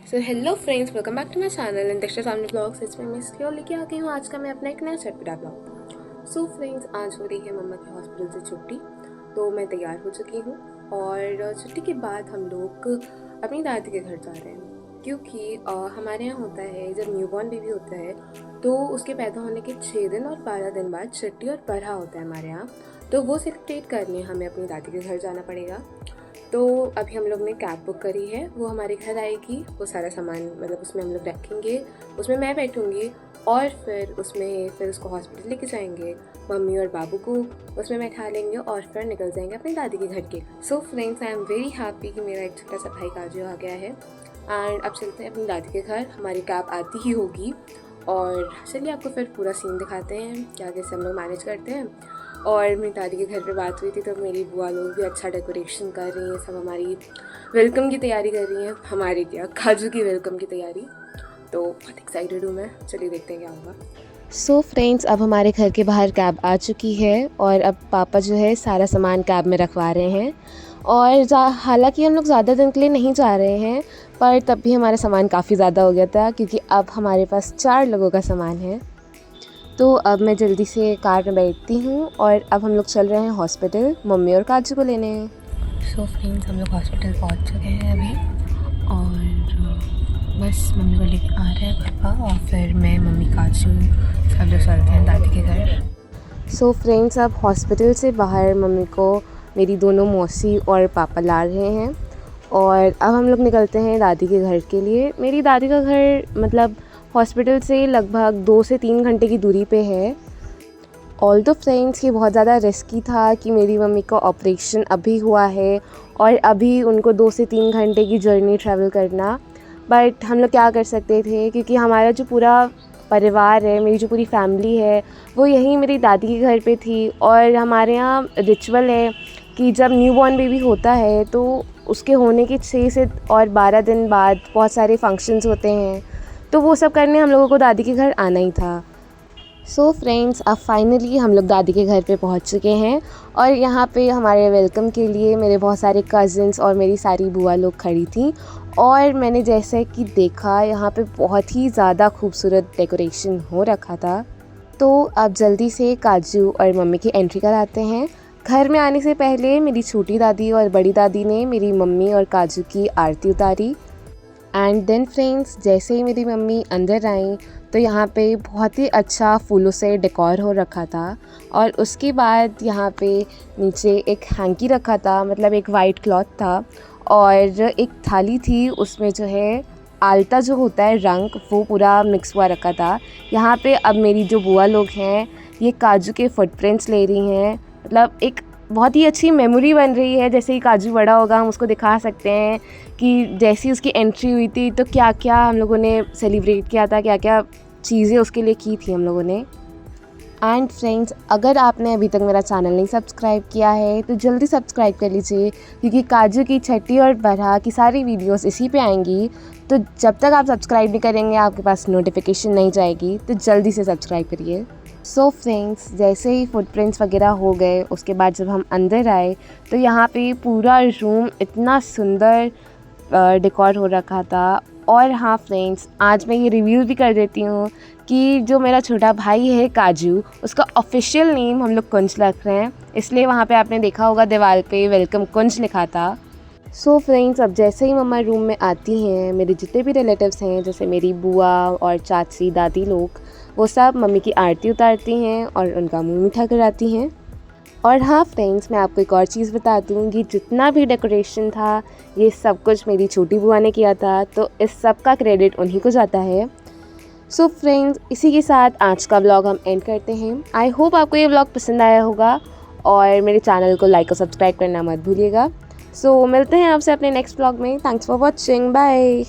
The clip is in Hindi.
So hello friends, welcome back to my channel in Dakshin family blogs. इसमें मैं इसलिए लेके आ गई हूँ आज का मैं अपना एक नया चटपटा ब्लॉग। सो फ्रेंड्स, आज हो रही है मम्मा की हॉस्पिटल से छुट्टी, तो मैं तैयार हो चुकी हूँ और छुट्टी के बाद हम लोग अपनी दादी के घर जा रहे हैं क्योंकि हमारे यहाँ होता है जब न्यूबॉर्न बेबी होता है तो उसके पैदा होने के 6 दिन और 12 दिन बाद छुट्टी और बरहा होता है हमारे यहाँ, तो वो सेलिब्रेट करने हमें अपनी दादी के घर जाना पड़ेगा। तो अभी हम लोग ने कैब बुक करी है, वो हमारे घर आएगी, वो सारा सामान मतलब उसमें हम लोग रखेंगे, उसमें मैं बैठूंगी और फिर उसको हॉस्पिटल लेके जाएंगे, मम्मी और बाबू को उसमें बैठा लेंगे और फिर निकल जाएंगे अपनी दादी के घर के। So friends, I am very happy कि मेरा एक छोटा सा भाई काजू आ गया है एंड अब चलते हैं अपनी दादी के घर। हमारी कैब आती ही होगी और चलिए आपको फिर पूरा सीन दिखाते हैं क्या कैसे हम लोग मैनेज करते हैं। और मेरी दादी के घर पे बात हुई थी तो मेरी बुआ लोग भी अच्छा डेकोरेशन कर रही हैं, सब हमारी वेलकम की तैयारी कर रही हैं, हमारी क्या काजू की वेलकम की तैयारी। तो बहुत एक्साइटेड हूँ मैं, चलिए देखते हैं क्या होगा। सो फ्रेंड्स, अब हमारे घर के बाहर कैब आ चुकी है और अब पापा जो है सारा सामान कैब में रखवा रहे हैं। और हालांकि हम लोग ज़्यादा दिन के लिए नहीं जा रहे हैं, पर तब भी हमारा सामान काफ़ी ज़्यादा हो गया था क्योंकि अब हमारे पास 4 लोगों का सामान है। तो अब मैं जल्दी से कार में बैठती हूँ और अब हम लोग चल रहे हैं हॉस्पिटल मम्मी और काजू को लेने। सो फ्रेंड्स, हम लोग हॉस्पिटल पहुँच चुके हैं अभी और बस मम्मी को लेके आ रहे हैं पापा और फिर मैं मम्मी काजू सब लोग चलते हैं दादी के घर। सो फ्रेंड्स, अब हॉस्पिटल से बाहर मम्मी को मेरी दोनों मौसी और पापा ला रहे हैं और अब हम लोग निकलते हैं दादी के घर के लिए। मेरी दादी का घर मतलब हॉस्पिटल से लगभग 2 से 3 घंटे की दूरी पे है। ऑल दो फ्रेंड्स, ये बहुत ज़्यादा रिस्की था कि मेरी मम्मी का ऑपरेशन अभी हुआ है और अभी उनको 2 से 3 घंटे की जर्नी ट्रैवल करना, बट हम लोग क्या कर सकते थे क्योंकि हमारा जो पूरा परिवार है, मेरी जो पूरी फैमिली है वो यहीं मेरी दादी के घर पे थी। और हमारे यहाँ रिचुअल है कि जब न्यूबॉर्न बेबी होता है तो उसके होने के 6 से और 12 दिन बाद बहुत सारे फंक्शंस होते हैं, तो वो सब करने हम लोगों को दादी के घर आना ही था। सो फ्रेंड्स, अब फाइनली हम लोग दादी के घर पे पहुंच चुके हैं और यहाँ पे हमारे वेलकम के लिए मेरे बहुत सारे कज़न्स और मेरी सारी बुआ लोग खड़ी थी। और मैंने जैसे कि देखा यहाँ पे बहुत ही ज़्यादा खूबसूरत डेकोरेशन हो रखा था। तो अब जल्दी से काजू और मम्मी की एंट्री कराते हैं। घर में आने से पहले मेरी छोटी दादी और बड़ी दादी ने मेरी मम्मी और काजू की आरती उतारी। एंड देन फ्रेंड्स, जैसे ही मेरी मम्मी अंदर आई तो यहाँ पे बहुत ही अच्छा फूलों से डेकोर हो रखा था और उसके बाद यहाँ पे नीचे एक हैंकी रखा था, मतलब एक वाइट क्लॉथ था और एक थाली थी, उसमें जो है आलता जो होता है रंग वो पूरा मिक्स हुआ रखा था। यहाँ पे अब मेरी जो बुआ लोग हैं ये काजू के फुटप्रिंट्स ले रही हैं, मतलब एक बहुत ही अच्छी मेमोरी बन रही है। जैसे ही काजू बड़ा होगा हम उसको दिखा सकते हैं कि जैसी उसकी एंट्री हुई थी तो क्या क्या हम लोगों ने सेलिब्रेट किया था, क्या क्या चीज़ें उसके लिए की थी हम लोगों ने। एंड फ्रेंड्स, अगर आपने अभी तक मेरा चैनल नहीं सब्सक्राइब किया है तो जल्दी सब्सक्राइब कर लीजिए क्योंकि काजू की छठी और बरहा की सारी वीडियोस इसी पे आएंगी। तो जब तक आप सब्सक्राइब नहीं करेंगे आपके पास नोटिफिकेशन नहीं जाएगी, तो जल्दी से सब्सक्राइब करिए। सो फ्रेंड्स, जैसे ही फुटप्रिंट्स वगैरह हो गए उसके बाद जब हम अंदर आए तो यहाँ पे पूरा रूम इतना सुंदर डेकोर हो रखा था। और हाँ फ्रेंड्स, आज मैं ये रिव्यू भी कर देती हूँ कि जो मेरा छोटा भाई है काजू, उसका ऑफिशियल नेम हम लोग कुंज रख रहे हैं, इसलिए वहाँ पे आपने देखा होगा दीवार पे वेलकम कुंज लिखा था। सो फ्रेंड्स, अब जैसे ही मम्मा रूम में आती हैं, मेरे जितने भी रिलेटिव्स हैं जैसे मेरी बुआ और चाची दादी लोग, वो सब मम्मी की आरती उतारती हैं और उनका मुँह मीठा कराती हैं। और हाँ फ्रेंड्स, मैं आपको एक और चीज़ बता दूँ कि जितना भी डेकोरेशन था ये सब कुछ मेरी छोटी बुआ ने किया था, तो इस सब का क्रेडिट उन्हीं को जाता है। सो फ्रेंड्स, इसी के साथ आज का व्लॉग हम एंड करते हैं। आई होप आपको ये व्लॉग पसंद आया होगा और मेरे चैनल को लाइक और सब्सक्राइब करना मत भूलिएगा। सो मिलते हैं आपसे अपने नेक्स्ट व्लॉग में। Thanks for watching, bye.